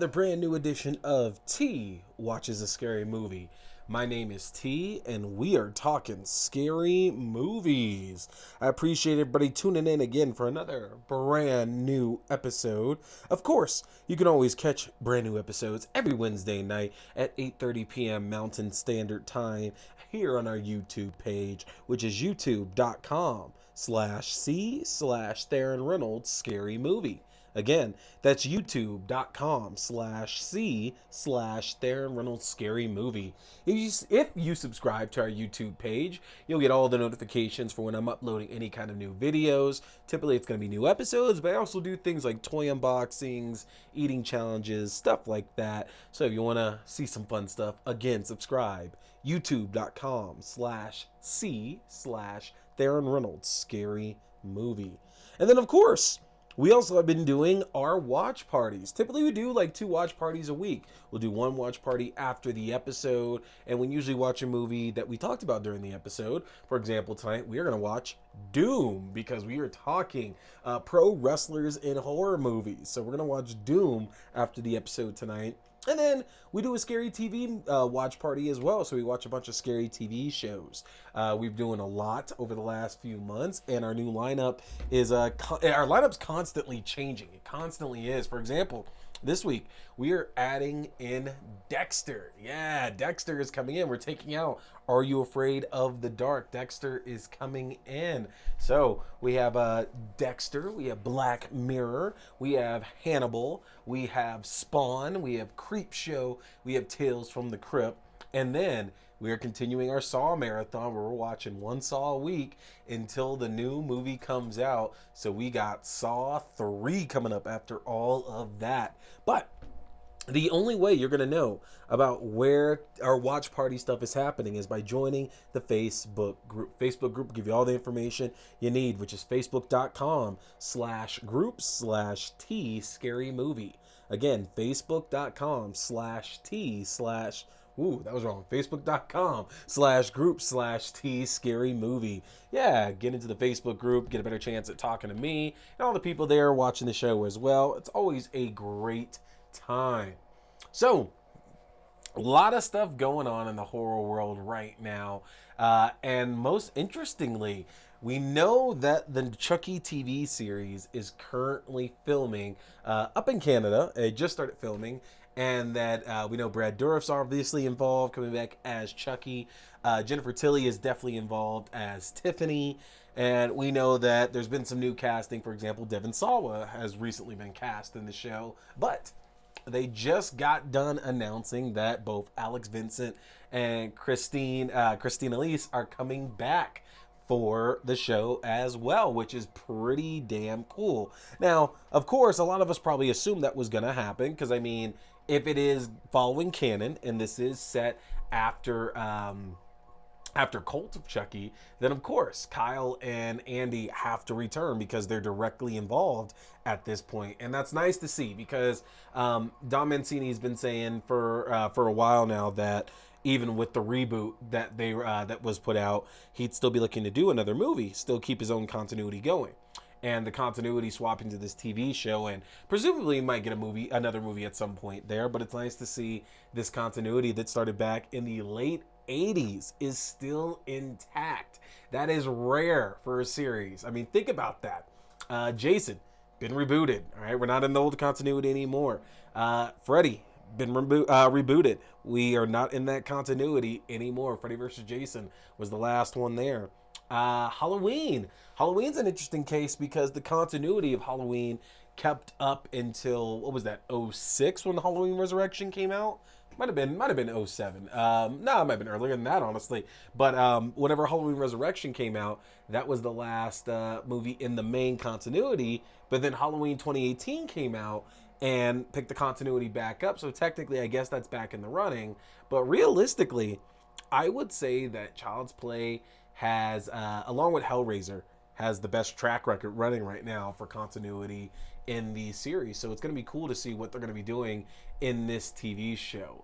another brand new edition of T Watches a Scary Movie. My name is T, and we are talking scary movies. I appreciate everybody tuning in again for another brand new episode. Of course, you can always catch brand new episodes every Wednesday night at 8:30 p.m. Mountain Standard Time here on our YouTube page, which is youtube.com/C/Theron Reynolds Scary Movie. Again, that's youtube.com/C/Theron Reynolds Scary Movie. If you subscribe to our YouTube page, you'll get all the notifications for when I'm uploading any kind of new videos. Typically, it's going to be new episodes, but I also do things like toy unboxings, eating challenges, stuff like that. So if you want to see some fun stuff, again, subscribe. youtube.com/C/Theron Reynolds Scary Movie. And then, of course, we also have been doing our watch parties. Typically, we do like 2 watch parties a week. We'll do 1 watch party after the episode, and we usually watch a movie that we talked about during the episode. For example, tonight we are going to watch Doom, because we are talking pro wrestlers in horror movies. So we're going to watch Doom after the episode tonight. And then we do a scary TV watch party as well. So we watch a bunch of scary TV shows. We've been doing a lot over the last few months, and our new lineup is our lineup's constantly changing. It constantly is. For example, this week we are adding in Dexter. Yeah, Dexter is coming in. We're taking out Are You Afraid of the Dark? Dexter is coming in. So we have Dexter, we have Black Mirror, we have Hannibal, we have Spawn, we have Creepshow, we have Tales from the Crypt, and then we are continuing our Saw marathon where we're watching 1 Saw a week until the new movie comes out. So we got Saw 3 coming up after all of that. But the only way you're going to know about where our watch party stuff is happening is by joining the Facebook group. Facebook group will give you all the information you need, which is facebook.com/groups/T Scary Movie. Again, facebook.com/T/ Ooh, that was wrong. Facebook.com/group/T Scary Movie. Yeah, get into the Facebook group, get a better chance at talking to me and all the people there watching the show as well. It's always a great time. So, a lot of stuff going on in the horror world right now. And most interestingly, we know that the Chucky TV series is currently filming up in Canada. It just started filming. And that we know Brad Dourif's obviously involved, coming back as Chucky. Jennifer Tilly is definitely involved as Tiffany. And we know that there's been some new casting. For example, Devon Sawa has recently been cast in the show. But they just got done announcing that both Alex Vincent and Christine Elise are coming back for the show as well, which is pretty damn cool. Now, of course, a lot of us probably assumed that was going to happen, because, I mean, if it is following canon, and this is set after Cult of Chucky, then of course Kyle and Andy have to return because they're directly involved at this point, and that's nice to see, because Don Mancini's been saying for a while now that even with the reboot that that was put out, he'd still be looking to do another movie, still keep his own continuity going. And the continuity swapping to this TV show, and presumably might get another movie at some point there. But it's nice to see this continuity that started back in the late 80s is still intact. That is rare for a series. I mean, think about that. Jason, been rebooted. All right, we're not in the old continuity anymore. Freddy, been rebooted. We are not in that continuity anymore. Freddy vs. Jason was the last one there. Halloween's an interesting case, because the continuity of Halloween kept up until, what was that, 06 when the Halloween Resurrection came out? Might have been 07. No, it might have been earlier than that, honestly. But whenever Halloween Resurrection came out, that was the last movie in the main continuity. But then Halloween 2018 came out and picked the continuity back up. So technically, I guess that's back in the running. But realistically, I would say that Child's Play has, along with Hellraiser, has the best track record running right now for continuity in the series. So it's going to be cool to see what they're going to be doing in this TV show.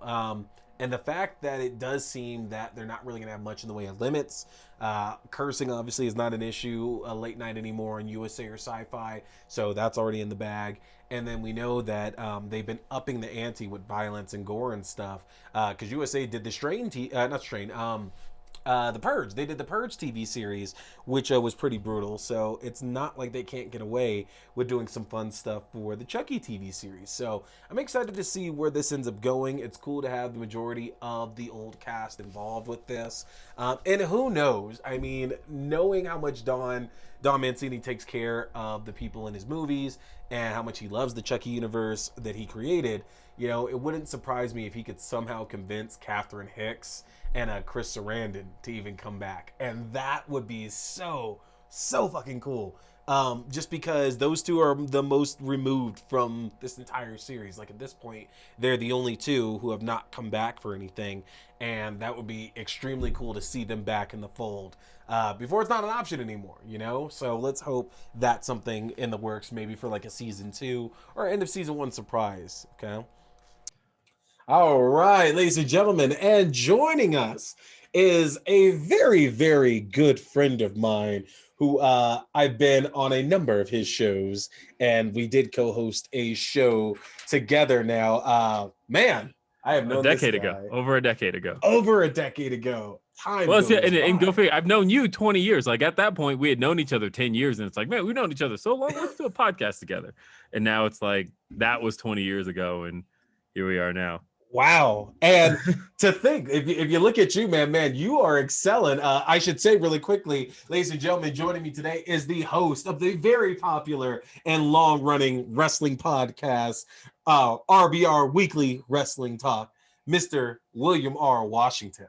And the fact that it does seem that they're not really going to have much in the way of limits. Cursing obviously is not an issue late night anymore on USA or Sci-Fi, so that's already in the bag. And then we know that they've been upping the ante with violence and gore and stuff, because USA did the the Purge. They did the Purge TV series, which was pretty brutal. So it's not like they can't get away with doing some fun stuff for the Chucky TV series. So I'm excited to see where this ends up going. It's cool to have the majority of the old cast involved with this. And who knows? I mean, knowing how much Don Mancini takes care of the people in his movies and how much he loves the Chucky universe that he created, it wouldn't surprise me if he could somehow convince Catherine Hicks and Chris Sarandon to even come back. And that would be so fucking cool. Just because those two are the most removed from this entire series. Like, at this point, they're the only two who have not come back for anything. And that would be extremely cool to see them back in the fold. Before it's not an option anymore, So let's hope that's something in the works, maybe for like a season 2 or end of season 1 surprise, okay? All right, ladies and gentlemen, and joining us is a very, very good friend of mine who I've been on a number of his shows, and we did co-host a show together now. Man, I have known this guy over a decade ago. Time well, goes and go figure. I've known you 20 years. Like, at that point, we had known each other 10 years, and it's like, man, we've known each other so long. Let's do a podcast together. And now it's like, that was 20 years ago, and here we are now. Wow. And to think, if you look at you, man, you are excelling. I should say really quickly, ladies and gentlemen, joining me today is the host of the very popular and long-running wrestling podcast, RBR Weekly Wrestling Talk, Mr. William R. Washington.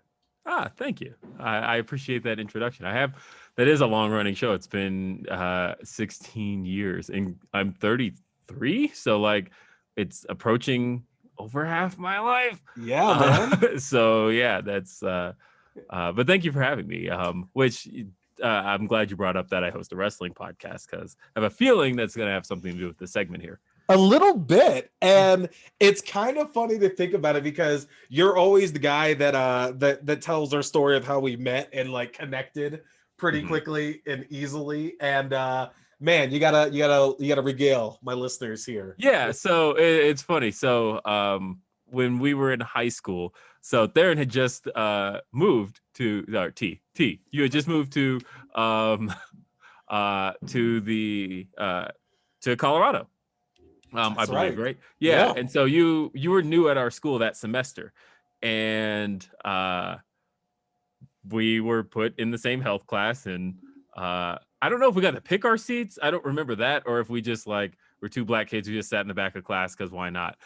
Thank you. I appreciate that introduction. That is a long-running show. It's been 16 years, and I'm 33, so like it's approaching over half my life. Yeah, man. So yeah, that's but thank you for having me. Which I'm glad you brought up that I host a wrestling podcast, because I have a feeling that's going to have something to do with the segment here. A little bit. And it's kind of funny to think about it, because you're always the guy that tells our story of how we met and like connected pretty quickly and easily. And man, you gotta regale my listeners here. Yeah, so it's funny. So when we were in high school, so Theron had just moved to you had just moved to Colorado. I believe, right? Yeah. And so you were new at our school that semester, and we were put in the same health class, and I don't know if we got to pick our seats. I don't remember that, or if we just like were two black kids who just sat in the back of class because why not?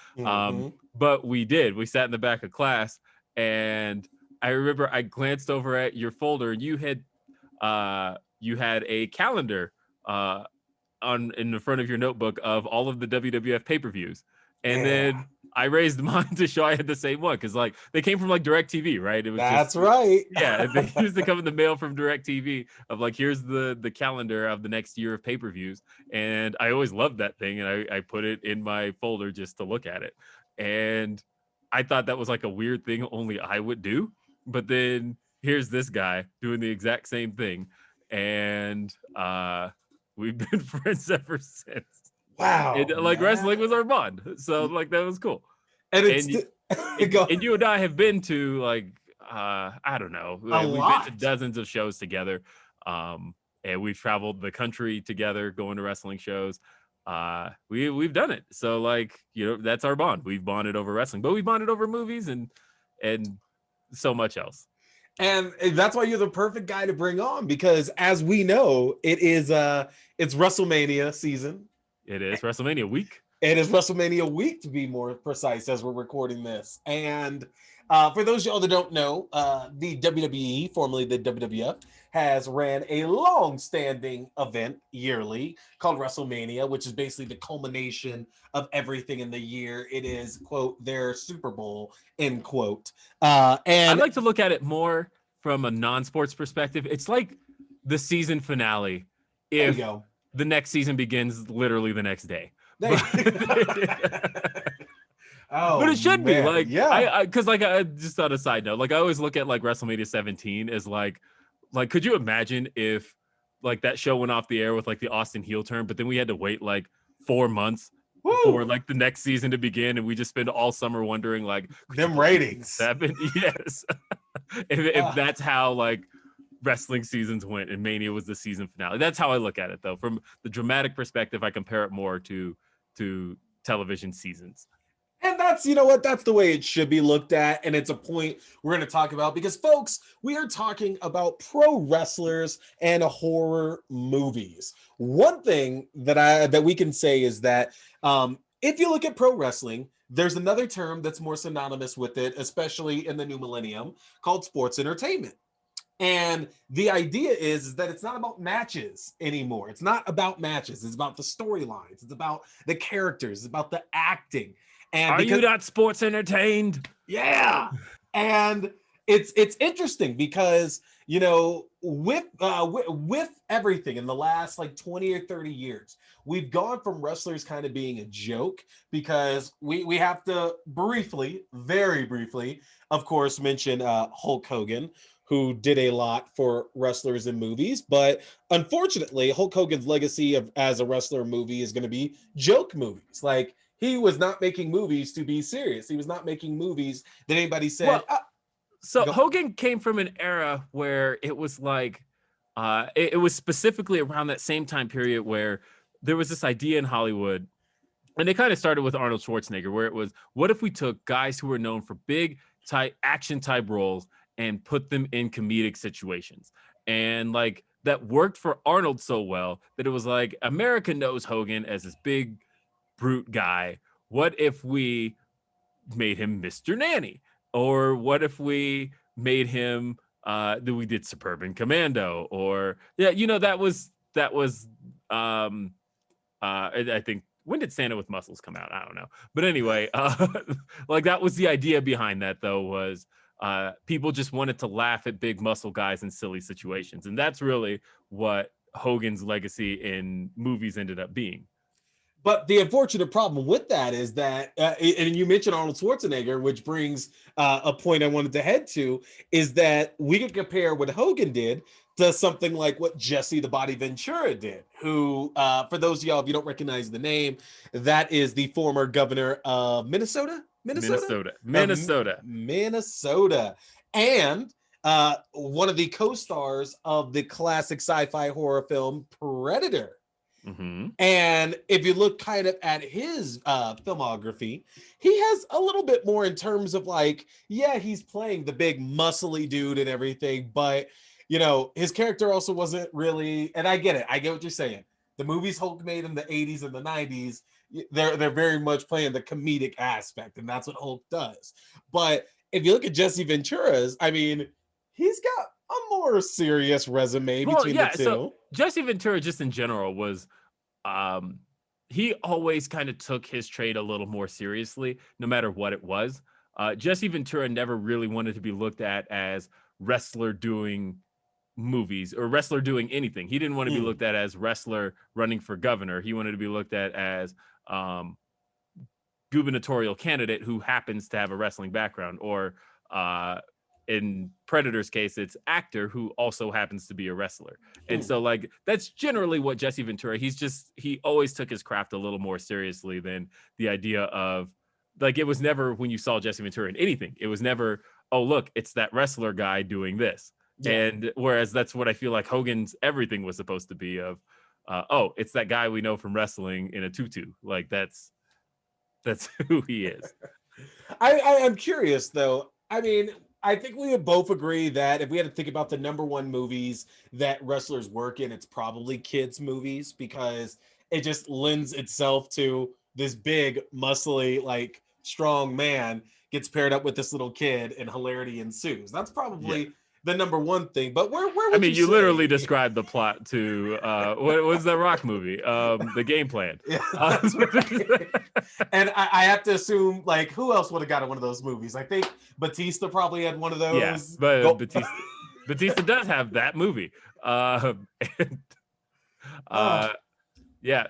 But we did. We sat in the back of class, and I remember I glanced over at your folder, and you had a calendar in the front of your notebook of all of the WWF pay-per-views, and then I raised mine to show I had the same one, because like they came from like DirecTV, right? It was right. Yeah, they used to come in the mail from DirecTV of like, here's the calendar of the next year of pay-per-views, and I always loved that thing, and I put it in my folder just to look at it, and I thought that was like a weird thing only I would do, but then here's this guy doing the exact same thing, and we've been friends ever since. Wow. And like, wrestling was our bond. So like, that was cool. And you and I have been to like, I don't know. We've been to dozens of shows together. And we've traveled the country together, going to wrestling shows. We've done it. So like, that's our bond. We've bonded over wrestling, but we bonded over movies and so much else. And that's why you're the perfect guy to bring on, because as we know, it's WrestleMania season. It is WrestleMania week. It is WrestleMania week, to be more precise, as we're recording this. And for those of y'all that don't know, the WWE, formerly the WWF, has ran a long-standing event yearly called WrestleMania, which is basically the culmination of everything in the year. It is, quote, their Super Bowl, end quote. And I'd like to look at it more from a non-sports perspective. It's like the season finale. If the next season begins literally the next day. Oh But it should be man, like yeah. because like I just on a side note, like I always look at like WrestleMania 17 as like could you imagine if like that show went off the air with like the Austin heel turn, but then we had to wait like 4 months for Woo! like the next season to begin, and we just spend all summer wondering like, could you Them believe this ratings. happened? Yes, if Ah. that's how like wrestling seasons went, and Mania was the season finale. That's how I look at it, though. From the dramatic perspective, I compare it more to television seasons. And that's, you know what, that's the way it should be looked at. And it's a point we're going to talk about because, folks, we are talking about pro wrestlers and horror movies. One thing that we can say is that if you look at pro wrestling, there's another term that's more synonymous with it, especially in the new millennium, called sports entertainment. And the idea is that it's not about matches anymore. It's not about matches. It's about the storylines. It's about the characters. It's about the acting. And Are you because not sports entertained? yeah, and it's interesting because with everything in the last like 20 or 30 years, we've gone from wrestlers kind of being a joke because we have to briefly, very briefly, of course, mention Hulk Hogan, who did a lot for wrestlers in movies. But unfortunately, Hulk Hogan's legacy as a wrestler in movie is going to be joke movies. Like, he was not making movies to be serious. He was not making movies that anybody said, Well, so go. Hogan came from an era where it was like, it was specifically around that same time period where there was this idea in Hollywood, and it kind of started with Arnold Schwarzenegger, where it was, what if we took guys who were known for big type action type roles and put them in comedic situations? And like that worked for Arnold so well that it was like, America knows Hogan as this big brute guy. What if we made him Mr. Nanny? Or what if we made him that we did Suburban Commando? Or yeah, that was I think, when did Santa with Muscles come out? I don't know. But anyway, like that was the idea behind that, though, was people just wanted to laugh at big muscle guys in silly situations. And that's really what Hogan's legacy in movies ended up being. But the unfortunate problem with that is that, and you mentioned Arnold Schwarzenegger, which brings a point I wanted to head to, is that we could compare what Hogan did to something like what Jesse the Body Ventura did, who, for those of y'all, if you don't recognize the name, that is the former governor of Minnesota, Minnesota. And one of the co-stars of the classic sci-fi horror film Predator. Mm-hmm. And if you look kind of at his filmography, he has a little bit more in terms of like, yeah, he's playing the big muscly dude and everything, but his character also wasn't really, and I get it. I get what you're saying. The movies Hulk made in the 80s and the 90s, they're very much playing the comedic aspect, and that's what Hulk does. But if you look at Jesse Ventura's, I mean, he's got a more serious resume Well, between the yeah. two. So Jesse Ventura, just in general, was he always kind of took his trade a little more seriously, no matter what it was. Jesse Ventura never really wanted to be looked at as wrestler doing movies or wrestler doing anything. He didn't want to be looked at as wrestler running for governor. He wanted to be looked at as gubernatorial candidate who happens to have a wrestling background, or in Predator's case, it's actor who also happens to be a wrestler. And so like that's generally what Jesse Ventura, he always took his craft a little more seriously than the idea of, like, it was never, when you saw Jesse Ventura in anything, it was never, oh look, it's that wrestler guy doing this. Yeah. And whereas that's what I feel like Hogan's everything was supposed to be of, oh, it's that guy we know from wrestling in a tutu. Like that's who he is. I'm curious though. I mean, I think we would both agree that if we had to think about the number one movies that wrestlers work in, it's probably kids' movies, because it just lends itself to this big, muscly, like strong man gets paired up with this little kid and hilarity ensues. That's probably the number one thing. But where would you say? Literally described the plot to what was that Rock movie? The Game Plan. Yeah, right. And I have to assume, like, who else would have gotten one of those movies? I think Batista probably had one of those. Yeah, but Batista does have that movie. Yeah,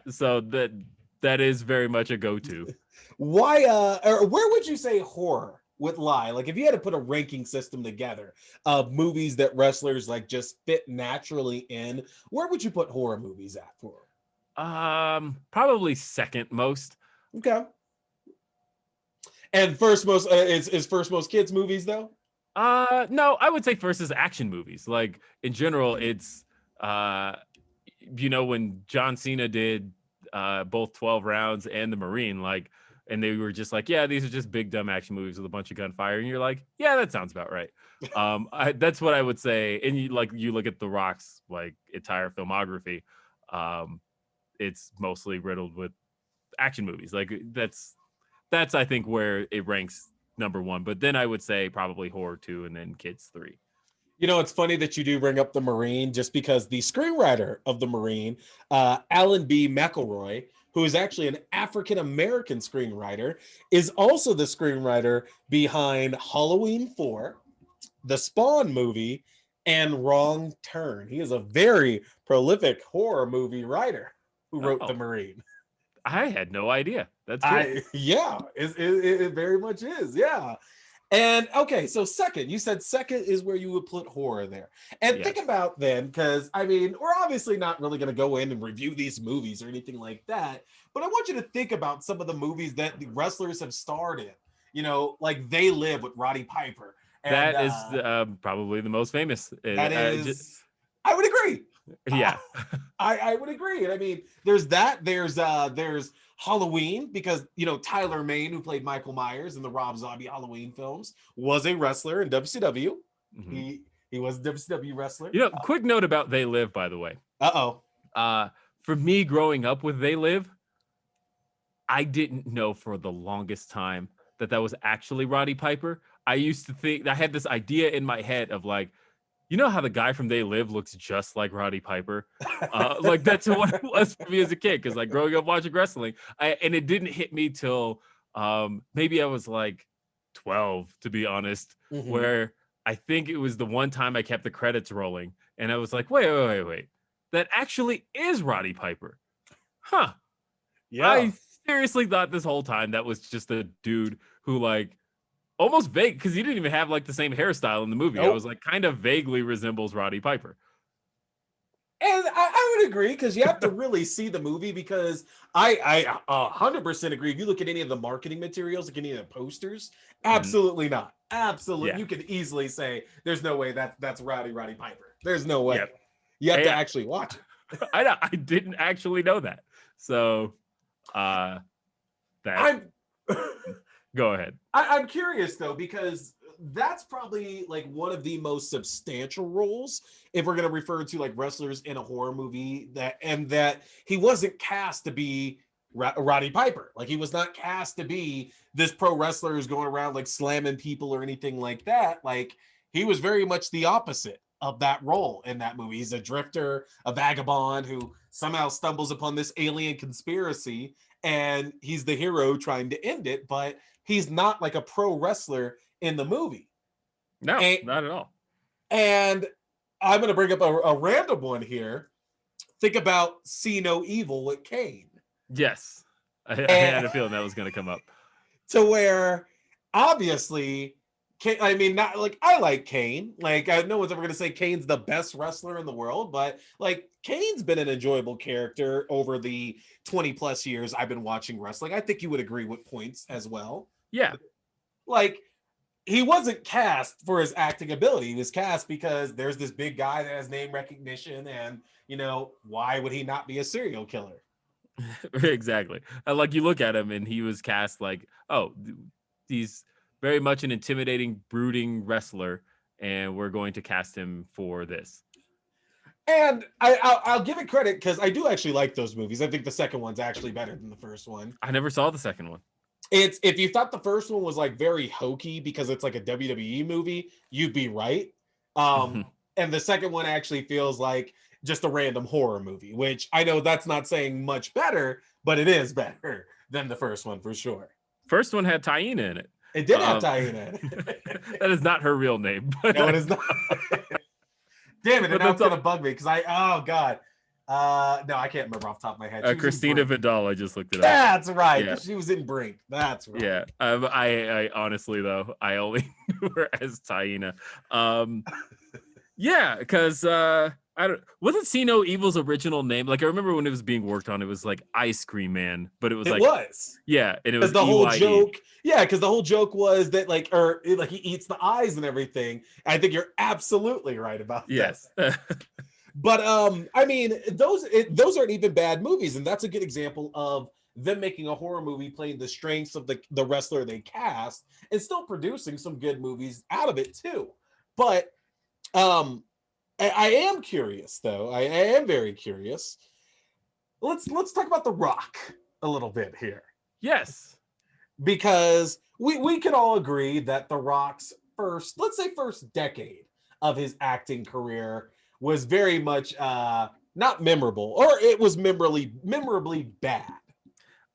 so that is very much a go-to. Why, or where would you say horror would lie? Like, if you had to put a ranking system together of movies that wrestlers like just fit naturally in, where would you put horror movies at for? Probably second most. Okay. And first most is first most kids movies though? No, I would say first is action movies. Like in general, it's when John Cena did both 12 rounds and the Marine, like, and they were just like, yeah, these are just big dumb action movies with a bunch of gunfire, and you're like, yeah, that sounds about right. That's what I would say. And you look at The Rock's like entire filmography, it's mostly riddled with action movies. Like that's I think where it ranks number one. But then I would say probably horror 2 and then kids 3. You know, it's funny that you do bring up the Marine, just because the screenwriter of the Marine, Alan B. McElroy, who is actually an African-American screenwriter, is also the screenwriter behind Halloween 4, the Spawn movie, and Wrong Turn. He is a very prolific horror movie writer who wrote the Marine. I had no idea. That's cool. Yeah, it very much is. Yeah. And okay, so second, you said second is where you would put horror there. And think about then, because I mean, we're obviously not really going to go in and review these movies or anything like that, but I want you to think about some of the movies that the wrestlers have starred in. You know, like They Live with Roddy Piper. And, that is probably the most famous. That is, I would agree. Yeah, I would agree. And I mean, there's that. There's Halloween, because Tyler Mane, who played Michael Myers in the Rob Zombie Halloween films, was a wrestler in WCW. Mm-hmm. He was a WCW wrestler. Quick note about They Live, by the way. For me, growing up with They Live, I didn't know for the longest time that was actually Roddy Piper. I used to think, I had this idea in my head of like, you know how the guy from They Live looks just like Roddy Piper? Like that's what it was for me as a kid, because like growing up watching wrestling, and it didn't hit me till maybe I was like 12, to be honest, where I think it was the one time I kept the credits rolling, and I was like, wait, that actually is Roddy Piper. Huh. Yeah. I seriously thought this whole time that was just a dude who like almost vague, because he didn't even have like the same hairstyle in the movie. Nope. I was like, kind of vaguely resembles Roddy Piper. And I would agree, because you have to really see the movie, because I 100% agree. If you look at any of the marketing materials, like any of the posters, absolutely not. Absolutely. Yeah. You could easily say there's no way that's Roddy Piper. There's no way. Yep. You have to actually watch it. I didn't actually know that. So go ahead. I'm curious though, because that's probably like one of the most substantial roles, if we're going to refer to like wrestlers in a horror movie, that he wasn't cast to be Roddy Piper. Like, he was not cast to be this pro wrestler who's going around like slamming people or anything like that. Like, he was very much the opposite of that role in that movie. He's a drifter, a vagabond who somehow stumbles upon this alien conspiracy, and he's the hero trying to end it, but he's not like a pro wrestler in the movie. No, not at all. And I'm going to bring up a random one here. Think about See No Evil with Kane. Yes. I had a feeling that was going to come up. To where, obviously, I mean, not like, I like Kane. Like, no one's ever going to say Kane's the best wrestler in the world, but like, Kane's been an enjoyable character over the 20 plus years I've been watching wrestling. I think you would agree with points as well. Yeah. Like, he wasn't cast for his acting ability. He was cast because there's this big guy that has name recognition, and, why would he not be a serial killer? Exactly. Like, you look at him and he was cast like, oh, he's very much an intimidating, brooding wrestler, and we're going to cast him for this. And I'll give it credit, because I do actually like those movies. I think the second one's actually better than the first one. I never saw the second one. It's, if you thought the first one was like very hokey because it's like a WWE movie, you'd be right. And the second one actually feels like just a random horror movie, which I know that's not saying much better, but it is better than the first one for sure. First one had Taina in it. It did have Taina in it. That is not her real name. But no, it is not. Damn it, and now it's going to bug me, because oh God. No, I can't remember off the top of my head. She was in Christina Brink. Vidal. I just looked it up. That's right, Yeah. because she was in Brink. That's right. Yeah. I honestly though, I only knew her as Taina. Yeah, because I don't wasn't See No Evil's original name. Like I remember when it was being worked on, it was like Ice Cream Man, but it was like yeah, and it was the whole EYE. joke. Yeah, because the whole joke was that like he eats the eyes and everything. I think you're absolutely right about that. Yes. But I mean, those aren't even bad movies, and that's a good example of them making a horror movie, playing the strengths of the wrestler they cast, and still producing some good movies out of it too. But I am curious though. I am very curious. Let's talk about The Rock a little bit here. Yes. Because we can all agree that The Rock's first decade of his acting career was very much not memorable, or it was memorably bad.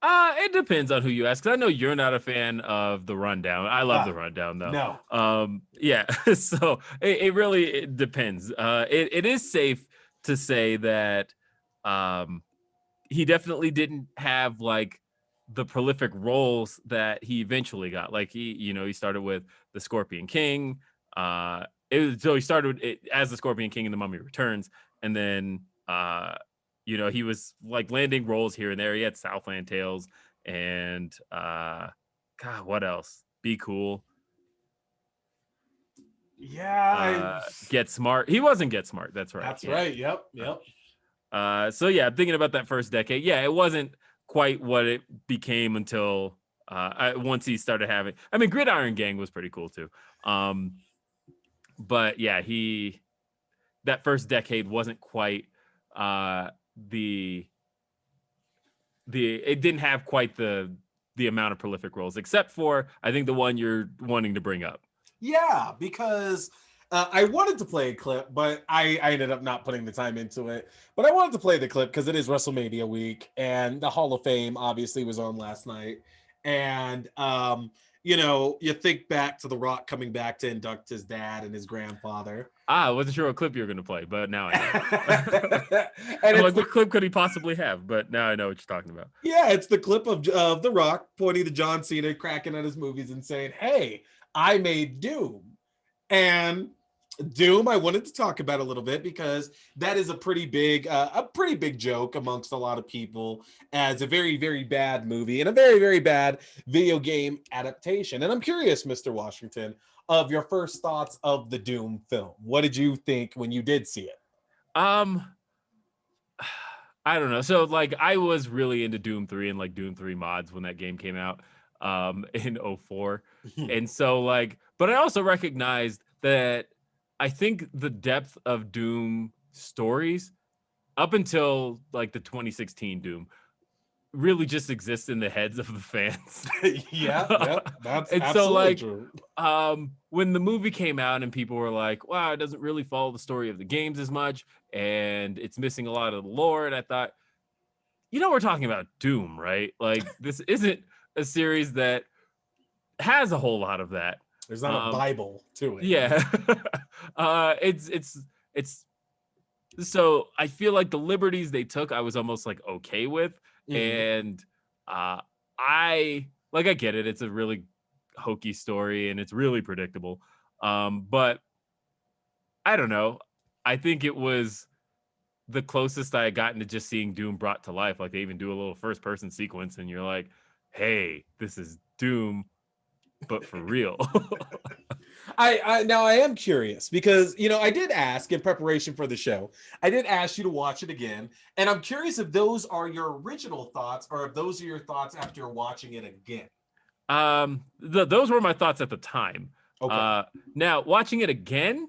It depends on who you ask. Cause I know you're not a fan of The Rundown. I love The Rundown though. No. Yeah. So it really depends. It is safe to say that he definitely didn't have like the prolific roles that he eventually got. Like he started with the Scorpion King. So he started as the Scorpion King in The Mummy Returns, and then he was like landing roles here and there. He had Southland Tales and God, what else? Be Cool. Yeah. Get Smart. He wasn't Get Smart. That's right. That's right. Yep. So yeah, I'm thinking about that first decade. Yeah, it wasn't quite what it became until once he started having. I mean, Gridiron Gang was pretty cool too. But yeah, that first decade wasn't quite it didn't have quite the amount of prolific roles, except for I think the one you're wanting to bring up. Yeah, because I wanted to play a clip, but I ended up not putting the time into it. But I wanted to play the clip because it is WrestleMania week, and the Hall of Fame obviously was on last night. And you think back to The Rock coming back to induct his dad and his grandfather. I wasn't sure what clip you were going to play, but now I know. And what clip could he possibly have? But now I know what you're talking about. Yeah, it's the clip of The Rock pointing to John Cena, cracking at his movies and saying, "Hey, I made Doom." And Doom, I wanted to talk about a little bit because that is a pretty big joke amongst a lot of people as a very, very bad movie and a very, very bad video game adaptation. And I'm curious, Mr. Washington, of your first thoughts of the Doom film. What did you think when you did see it? I don't know. So like I was really into Doom 3 and like Doom 3 mods when that game came out in 04. And so like, but I also recognized that I think the depth of Doom stories up until like the 2016 Doom really just exists in the heads of the fans. Yeah, that's and absolutely so like true. When the movie came out and people were like, wow, it doesn't really follow the story of the games as much and it's missing a lot of the lore, and I thought, we're talking about Doom, right? Like this isn't a series that has a whole lot of that. There's not a Bible to it. Yeah. It's so I feel like the liberties they took, I was almost like okay with. And I get it. It's a really hokey story and it's really predictable. But I don't know. I think it was the closest I had gotten to just seeing Doom brought to life. Like they even do a little first person sequence and you're like, hey, this is Doom, but for real. I now I am curious because I did ask in preparation for the show. I did ask you to watch it again, and I'm curious if those are your original thoughts or if those are your thoughts after watching it again. Those were my thoughts at the time. Okay. Now watching it again,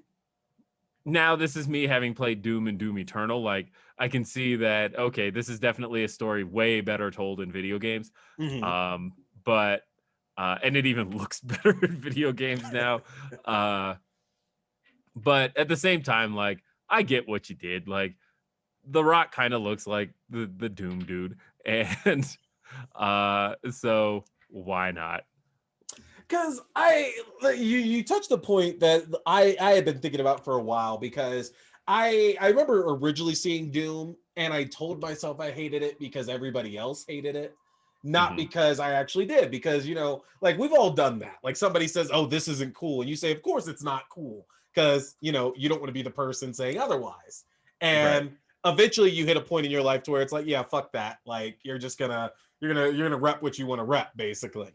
now this is me having played Doom and Doom Eternal. Like I can see that okay, this is definitely a story way better told in video games. But and it even looks better in video games now. But at the same time, like I get what you did. Like The Rock kind of looks like the Doom dude, and so why not? Because you touched the point that I had been thinking about for a while, because I remember originally seeing Doom and I told myself I hated it because everybody else hated it, not Mhm. because I actually did. Because, you know, like we've all done that. Like somebody says, oh, this isn't cool. And you say, of course it's not cool. Because, you know, you don't want to be the person saying otherwise. Right. And eventually you hit a point in your life to where it's like, yeah, fuck that. Like you're gonna rep what you want to rep, basically.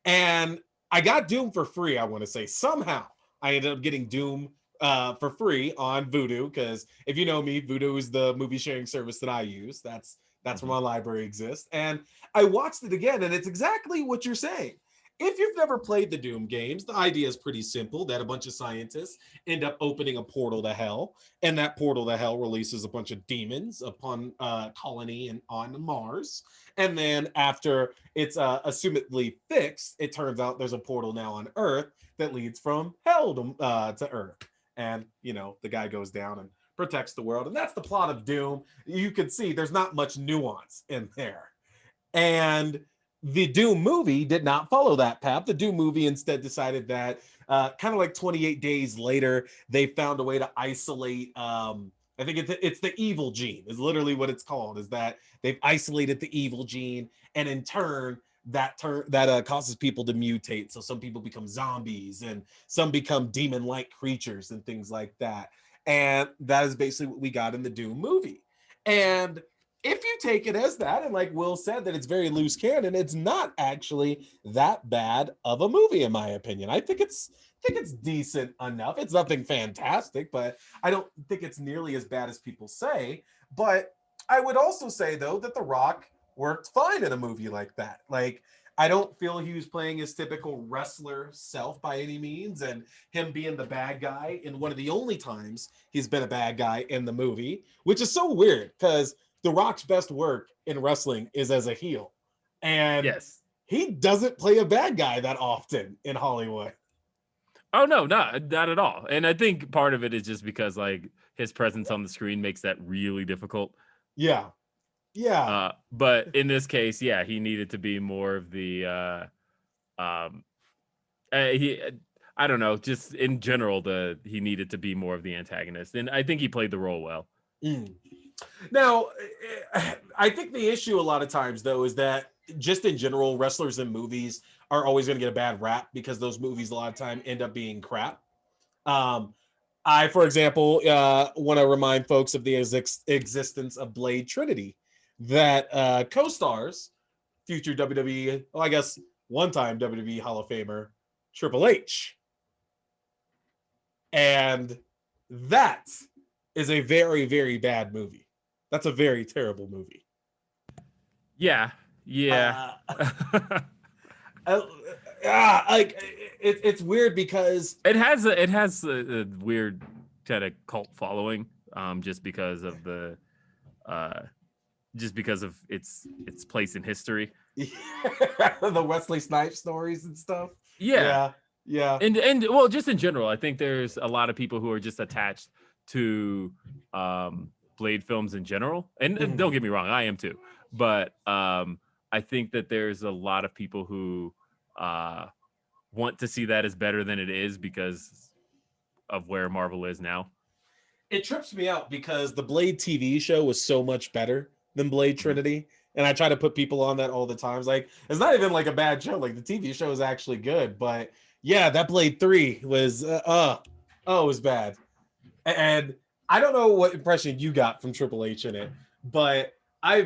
And I got Doom for free, I want to say. Somehow I ended up getting Doom for free on Vudu, because if you know me, Vudu is the movie sharing service that I use. That's where Mhm. my library exists. And I watched it again, and it's exactly what you're saying. If you've never played the Doom games, the idea is pretty simple, that a bunch of scientists end up opening a portal to hell, and that portal to hell releases a bunch of demons upon colony and on Mars. And then after it's assumedly fixed, it turns out there's a portal now on Earth that leads from hell to Earth. And, you know, the guy goes down and protects the world. And that's the plot of Doom. You can see there's not much nuance in there. And the Doom movie did not follow that path. The Doom movie instead decided that kind of like 28 days later, they found a way to isolate. I think it's the evil gene, is literally what it's called, is that they've isolated the evil gene. And in turn, that causes people to mutate. So some people become zombies and some become demon-like creatures and things like that. And that is basically what we got in the Doom movie. And if you take it as that, and like Will said, that it's very loose canon, it's not actually that bad of a movie, in my opinion. I think it's decent enough. It's nothing fantastic, but I don't think it's nearly as bad as people say. But I would also say, though, that The Rock worked fine in a movie like that. Like, I don't feel he was playing his typical wrestler self by any means, and him being the bad guy in one of the only times he's been a bad guy in the movie, which is so weird because the Rock's best work in wrestling is as a heel. And Yes. he doesn't play a bad guy that often in Hollywood. Oh no, not at all. And I think part of it is just because like his presence on the screen makes that really difficult. Yeah. Yeah. But in this case, yeah, he needed to be more of the um he I don't know, just in general he needed to be more of the antagonist. And I think he played the role well. Mm. Now, I think the issue a lot of times, though, is that just in general, wrestlers in movies are always going to get a bad rap because those movies a lot of time end up being crap. Um, I, for example, want to remind folks of the existence of Blade Trinity, that co-stars future WWE, well, I guess one-time WWE Hall of Famer Triple H, and that is a very, very bad movie. That's a very terrible movie. Yeah. Yeah. Uh, uh, like it's weird because it has a weird kind of cult following, uh just because of its place in history. the Wesley Snipes stories and stuff. Yeah. Yeah, yeah. And well, just in general, I think there's a lot of people who are just attached to Blade films in general. And don't Mhm. get me wrong, I am too. But I think that there's a lot of people who uh want to see that as better than it is because of where Marvel is now. It trips me out because the Blade TV show was so much better than Blade Mhm. Trinity. And I try to put people on that all the time. It's like, it's not even like a bad show. Like the TV show is actually good. But yeah, that Blade 3 was, it was bad. And I don't know what impression you got from Triple H in it, but I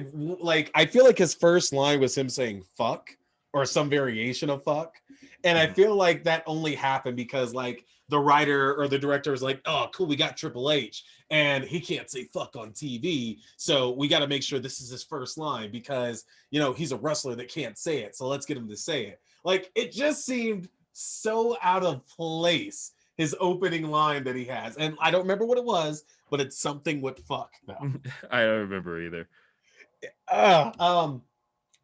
feel like his first line was him saying fuck or some variation of fuck. And I Mhm. feel like that only happened because like the writer or the director was like, oh, cool, we got Triple H and he can't say fuck on TV. So we got to make sure this is his first line because, you know, he's a wrestler that can't say it. So let's get him to say it. Like it just seemed so out of place, his opening line that he has. And I don't remember what it was, but it's something with fuck now. I don't remember either. Uh, um,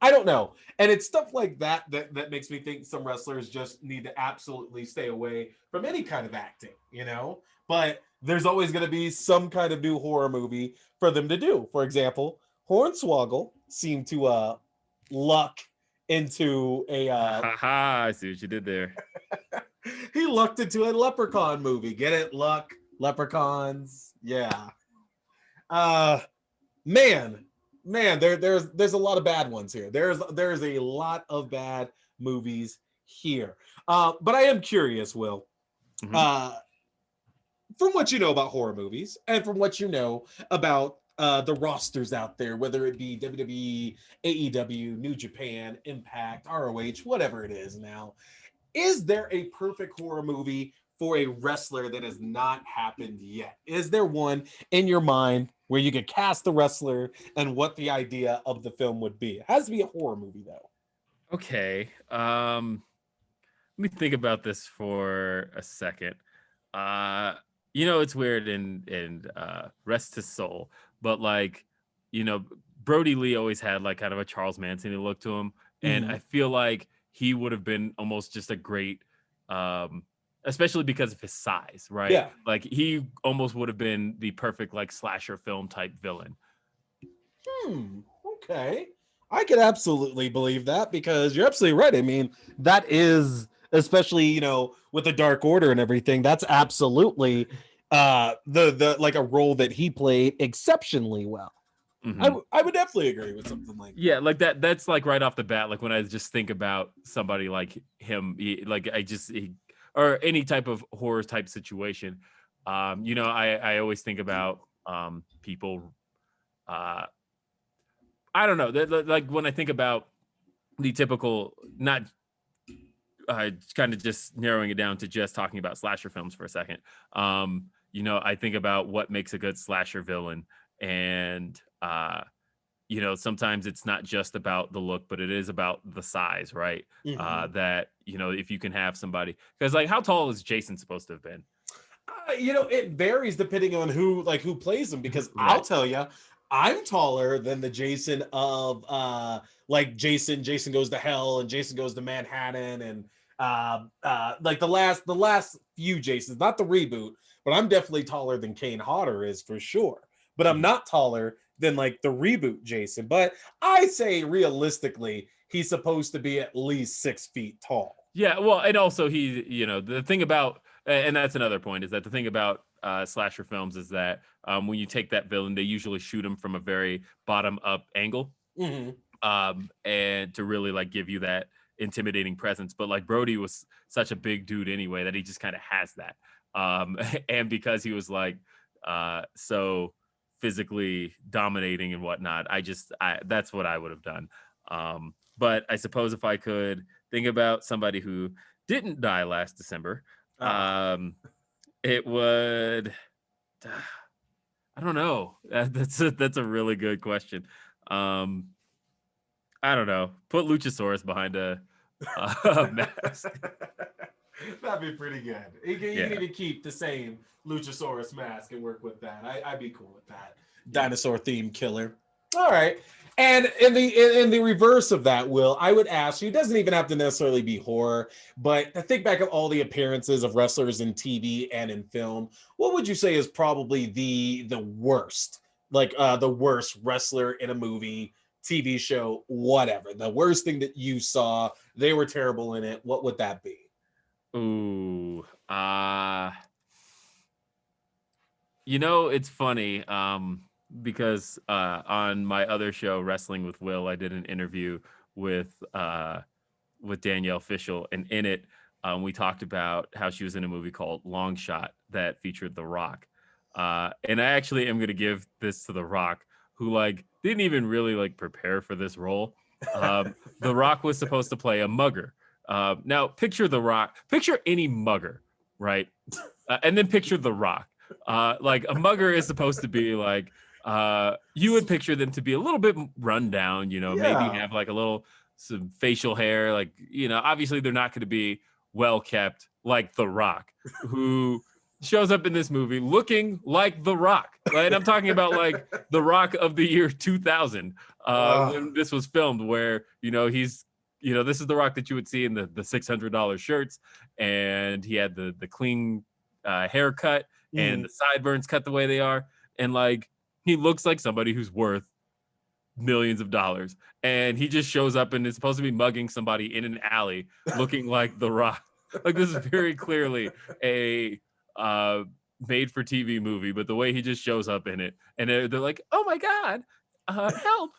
I don't know. And it's stuff like that makes me think some wrestlers just need to absolutely stay away from any kind of acting, you know? But there's always going to be some kind of new horror movie for them to do. For example, Hornswoggle seemed to luck into a Ha ha! I see what you did there. he lucked into a leprechaun movie. Get it? Luck, leprechauns. Yeah. Uh Man, there's a lot of bad ones here. There's a lot of bad movies here. But I am curious, Will. Mhm. From what you know about horror movies and from what you know about the rosters out there, whether it be WWE, AEW, New Japan, Impact, ROH, whatever it is now, is there a perfect horror movie for a wrestler that has not happened yet? Is there one in your mind where you could cast the wrestler and what the idea of the film would be? It has to be a horror movie, though. Okay. Let me think about this for a second. Uh, it's weird and rest his soul, but like, you know, Brody Lee always had like kind of a Charles Manson look to him, and Mm-hmm. I feel like he would have been almost just a great, um, especially because of his size, right? Yeah. Like he almost would have been the perfect like slasher film type villain. Okay. I could absolutely believe that because you're absolutely right. I mean, that is especially, with the Dark Order and everything, that's absolutely the like a role that he played exceptionally well. Mhm. I would definitely agree with something like Yeah, like that's like right off the bat, like when I just think about somebody like him, like or any type of horror type situation. I always think about people. Uh, I don't know, like when I think about the typical, not kind of just narrowing it down to just talking about slasher films for a second. I think about what makes a good slasher villain, and sometimes it's not just about the look, but it is about the size, right? that. That if you can have somebody, because like, how tall is Jason supposed to have been? It varies depending on who plays him because I'll Right. tell you, I'm taller than the Jason of like Jason Goes to Hell and Jason Goes to Manhattan and like the last few Jasons, not the reboot, but I'm definitely taller than Kane Hodder is for sure. But I'm Mhm. not taller than like the reboot Jason. But I say realistically, he's supposed to be at least 6 feet tall. Yeah, well, and also the thing about, and that's another point, is that the thing about slasher films is that when you take that villain, they usually shoot him from a very bottom up angle, Mm-hmm. and to really like give you that intimidating presence. But like Brody was such a big dude anyway that he just kind of has that, and because he was like so physically dominating and whatnot, I that's what I would have done. But I suppose if I could think about somebody who didn't die last December, Ah. it would. I don't know. That's a really good question. Um, I don't know. Put Luchasaurus behind a mask. That'd be pretty good. You need Yeah, to keep the same Luchasaurus mask and work with that. I'd be cool with that. yeah. Dinosaur themed killer. All right. And in the reverse of that, Will, I would ask you, it doesn't even have to necessarily be horror, but to think back of all the appearances of wrestlers in TV and in film, what would you say is probably the worst? Like the worst wrestler in a movie, TV show, whatever. The worst thing that you saw, they were terrible in it. What would that be? Ooh. It's funny. Because on my other show, Wrestling with Will, I did an interview with Danielle Fishel, and in it, we talked about how she was in a movie called Long Shot that featured The Rock. And I actually am going to give this to The Rock, who like didn't even really like prepare for this role. The Rock was supposed to play a mugger. Now picture The Rock, picture any mugger, right? And then picture The Rock. Like a mugger is supposed to be like, you would picture them to be a little bit run down, maybe Yeah. have like a little some facial hair, like obviously they're not going to be well kept like The Rock, who shows up in this movie looking like The Rock. Like, and I'm talking about like The Rock of the year 2000, when this was filmed, where he's this is The Rock that you would see in the $600 shirts, and he had the clean haircut and the sideburns cut the way they are, and like he looks like somebody who's worth millions of dollars, and he just shows up and is supposed to be mugging somebody in an alley looking like The Rock. Like this is very clearly a made-for-TV movie, but the way he just shows up in it, and they're like, "Oh my God, help!"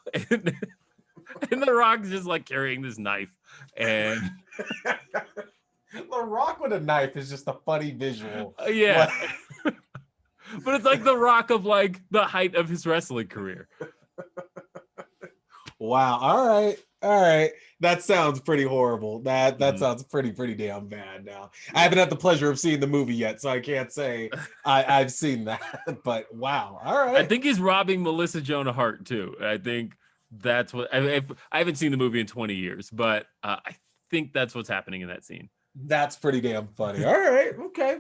And The Rock's just like carrying this knife, and The Rock with a knife is just a funny visual. yeah. But it's like The Rock of like the height of his wrestling career. Wow. All right. That sounds pretty horrible. That sounds pretty damn bad now. I haven't had the pleasure of seeing the movie yet, so I can't say I've seen that. But wow. All right. I think he's robbing Melissa Joan Hart too. I think that's what I haven't seen the movie in 20 years, but I think that's what's happening in that scene. That's pretty damn funny. All right. Okay.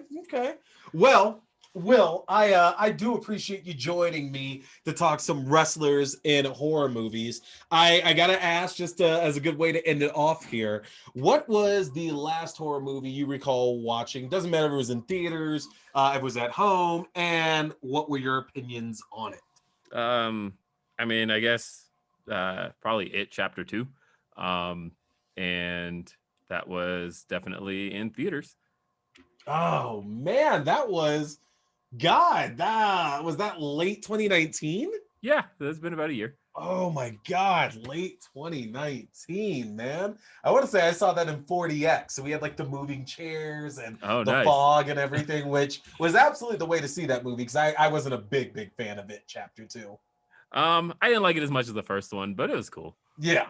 Well, Will, I do appreciate you joining me to talk some wrestlers in horror movies. I gotta ask, just as a good way to end it off here, what was the last horror movie you recall watching? Doesn't matter if it was in theaters, if it was at home, and what were your opinions on it? I mean, I guess probably It Chapter 2, and that was definitely in theaters. Oh man, that was. God, was that late 2019? Yeah, that's been about a year. Oh my God, late 2019, man. I want to say I saw that in 40X. So we had like the moving chairs and the fog and everything, which was absolutely the way to see that movie because I wasn't a big fan of it, Chapter 2. I didn't like it as much as the first one, but it was cool. Yeah,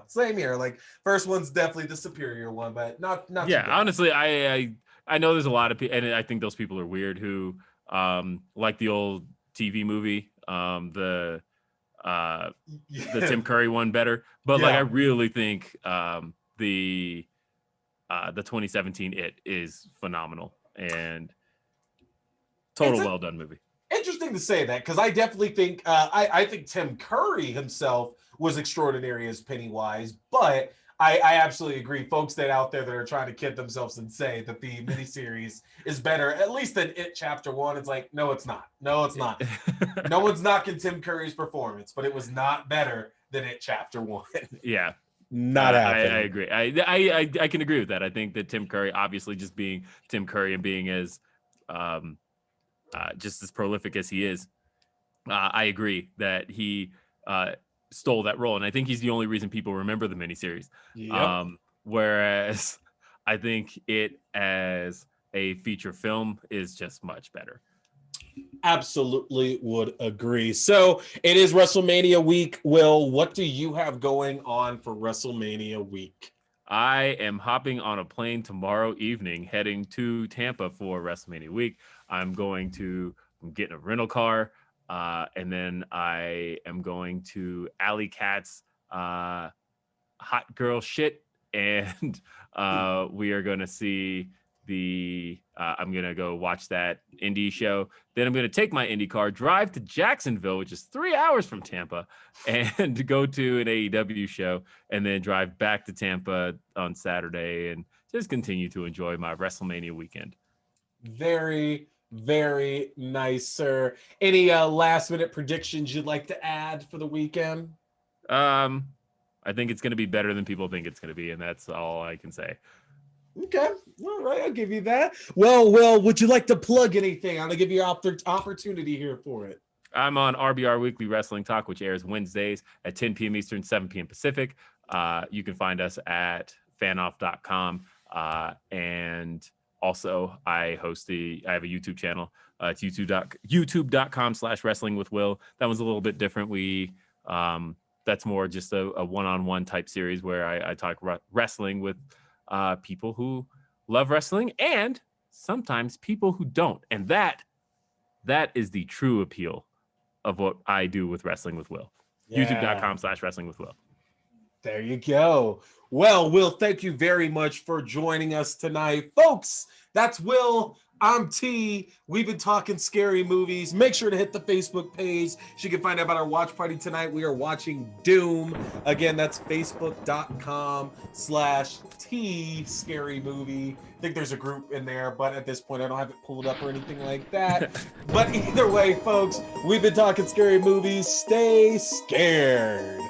same here. Like first one's definitely the superior one, but not yeah, honestly, I know there's a lot of people, and I think those people are weird who like the old TV movie, the Tim Curry one better, but like I really think the 2017 It is phenomenal and well done movie. Interesting to say that because I definitely think I think Tim Curry himself was extraordinary as Pennywise, but I absolutely agree. Folks out there that are trying to kid themselves and say that the miniseries is better, at least than It Chapter 1. It's like, no, it's not. No one's knocking Tim Curry's performance, but it was not better than It Chapter 1. Yeah. Not happening. I agree. I can agree with that. I think that Tim Curry, obviously just being Tim Curry and being as just as prolific as he is, I agree that he stole that role, and I think he's the only reason people remember the miniseries. Yep. Whereas I think it as a feature film is just much better. Absolutely would agree. So it is WrestleMania week. Will, what do you have going on for WrestleMania week? I am hopping on a plane tomorrow evening, heading to Tampa for WrestleMania week. I'm getting a rental car. And then I am going to Alley Cat's Hot Girl Shit. And we are going to see I'm going to go watch that indie show. Then I'm going to take my Indy car, drive to Jacksonville, which is 3 hours from Tampa, and go to an AEW show, and then drive back to Tampa on Saturday and just continue to enjoy my WrestleMania weekend. Very nice, sir. Any last minute predictions you'd like to add for the weekend? I think it's going to be better than people think it's going to be, and that's all I can say. Okay. All right. I'll give you that. Well, would you like to plug anything? I'm going to give you an opportunity here for it. I'm on RBR Weekly Wrestling Talk, which airs Wednesdays at 10 p.m. Eastern, 7 p.m. Pacific. You can find us at fanoff.com. And also, I have a YouTube channel. It's youtube.com/wrestlingwithwill. That was a little bit different. That's more just a one-on-one type series where I talk wrestling with people who love wrestling and sometimes people who don't. And that is the true appeal of what I do with Wrestling with Will. Yeah. youtube.com/wrestlingwithwill. There you go. Well, Will, thank you very much for joining us tonight. Folks, that's Will. I'm T. We've been talking scary movies. Make sure to hit the Facebook page so you can find out about our watch party tonight. We are watching Doom. Again, that's facebook.com/T Scary Movie. I think there's a group in there, but at this point, I don't have it pulled up or anything like that. But either way, folks, we've been talking scary movies. Stay scared.